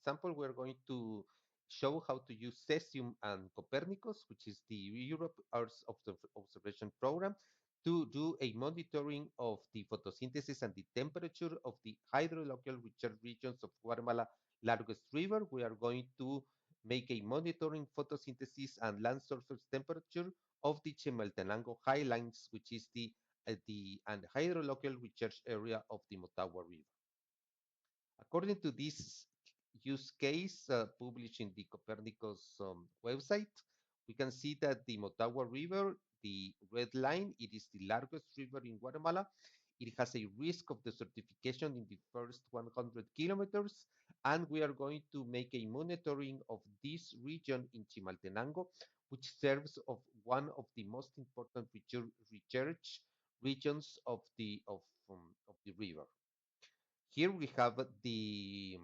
example, we're going to show how to use Cesium and Copernicus, which is the Europe Earth Observation Program, to do a monitoring of the photosynthesis and the temperature of the hydrological recharge regions of Guatemala largest river. We are going to make a monitoring photosynthesis and land surface temperature of the Chimaltenango Highlands, which is the and hydrological recharge area of the Motagua River. According to this use case published in the Copernicus website, we can see that the Motagua River, the red line, it is the largest river in Guatemala. It has a risk of desertification in the first 100 kilometers, and we are going to make a monitoring of this region in Chimaltenango, which serves of one of the most important research regions of the river. Here we have the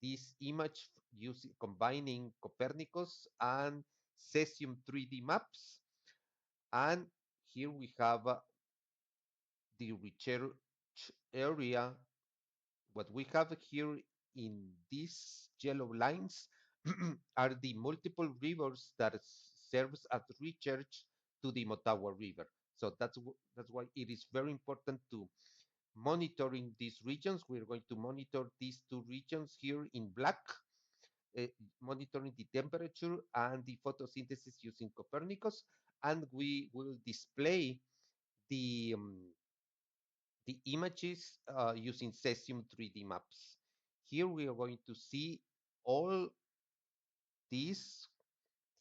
this image using combining Copernicus and Cesium 3D maps, and here we have the research area. What we have here in these yellow lines are the multiple rivers that serves as research to the Motagua River. So that's why it is very important to monitoring these regions. We're going to monitor these two regions here in black, monitoring the temperature and the photosynthesis using Copernicus, and we will display the images using Cesium 3D maps. Here we are going to see all these.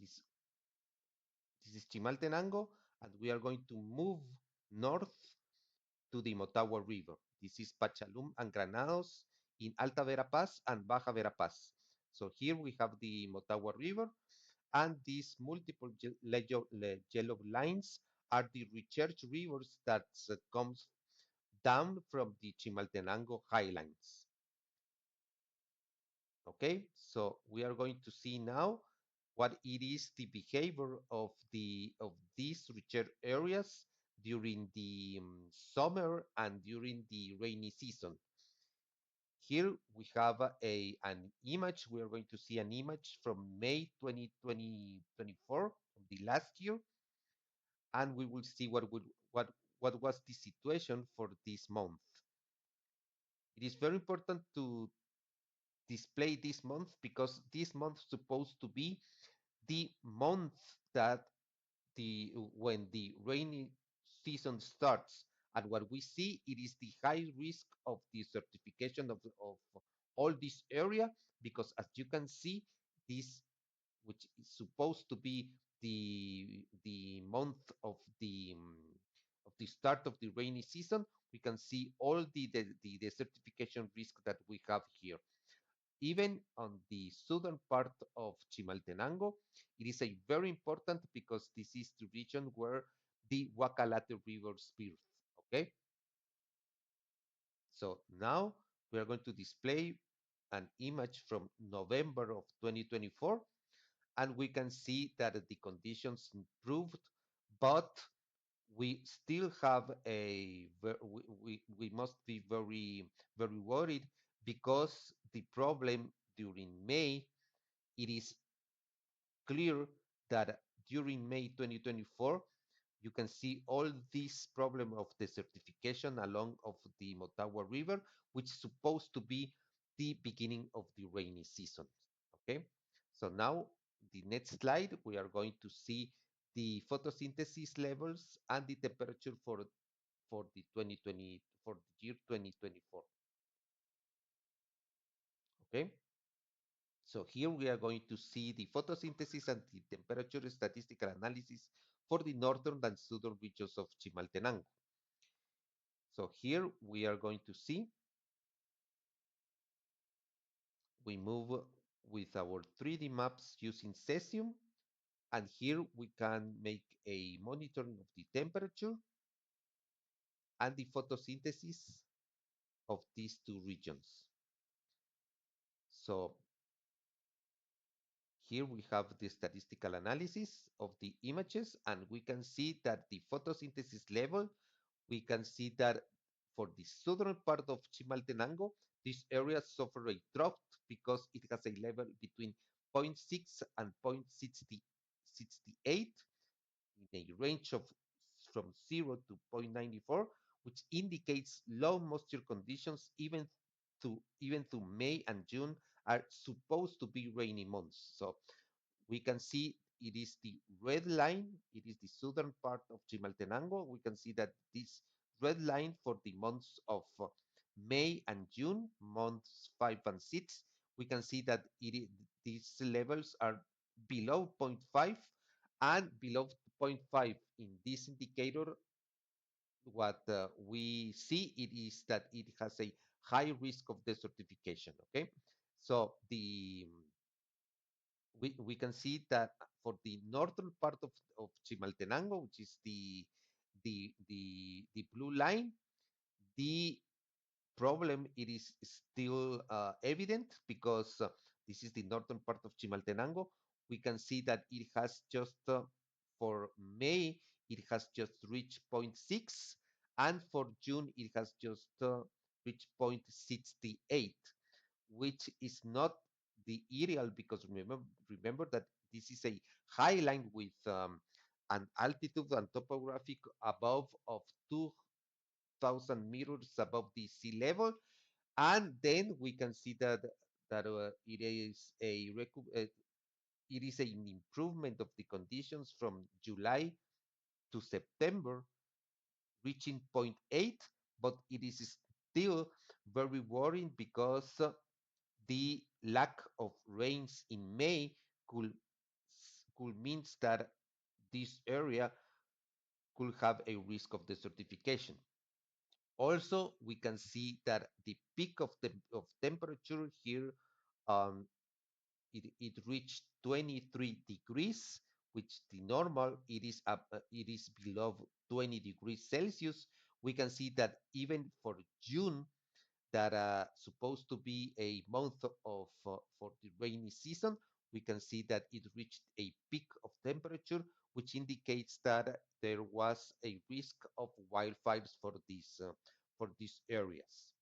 This, this is Chimaltenango, and we are going to move north to the Motagua River. This is Pachalum and Granados in Alta Verapaz and Baja Verapaz. So here we have the Motagua River, and these multiple yellow lines are the recharge rivers that comes down from the Chimaltenango Highlands. Okay, so we are going to see now what it is the behavior of these recharge areas during the summer and during the rainy season. Here we have an image. We are going to see an image from May 2024, of the last year, and we will see what was the situation for this month. It is very important to display this month because this month is supposed to be the month that when the rainy season starts. And what we see, it is the high risk of desertification of all this area, because as you can see, this, which is supposed to be the month of the start of the rainy season, we can see all the desertification risk that we have here. Even on the southern part of Chimaltenango, it is a very important because this is the region where the Huacalate rivers birth. Okay. So now we are going to display an image from November of 2024, and we can see that the conditions improved, but we still have we must be very worried, because the problem during May, it is clear that during May 2024 you can see all this problem of desertification along of the Motagua River, which is supposed to be the beginning of the rainy season. Okay, so now the next slide, we are going to see the photosynthesis levels and the temperature for the 2020 for the year 2024. Okay, so here we are going to see the photosynthesis and the temperature statistical analysis for the northern and southern regions of Chimaltenango. So here we are going to see, we move with our 3D maps using Cesium, and here we can make a monitoring of the temperature and the photosynthesis of these two regions. So here we have the statistical analysis of the images, and we can see that the photosynthesis level, we can see that for the southern part of Chimaltenango, this area suffered a drought because it has a level between zero point 0.6 and 0.68 in a range of from 0 to 0.94, which indicates low moisture conditions even through May and June are supposed to be rainy months. So we can see it is the red line. It is the southern part of Chimaltenango. We can see that this red line for the months of May and June, months 5 and 6, we can see that these levels are below zero point 0.5 and below zero point 0.5 in this indicator. What we see it is that it has a high risk of desertification. Okay, so we can see that for the northern part of Chimaltenango, which is the blue line, the problem it is still evident because this is the northern part of Chimaltenango. We can see that it has just for May it has just reached zero point 0.6, and for June it has just reached 0.68, which is not the ideal because remember that this is a highline with an altitude and topographic above of 2,000 meters above the sea level, and then we can see that it is an improvement of the conditions from July to September, reaching zero point 0.8, but it is still very worrying because the lack of rains in May could means that this area could have a risk of desertification. Also, we can see that the peak of temperature here, um, it reached 23 degrees, which the normal it is below 20 degrees Celsius. We can see that even for June, that supposed to be a month of for the rainy season, we can see that it reached a peak of temperature, which indicates that there was a risk of wildfires for these areas.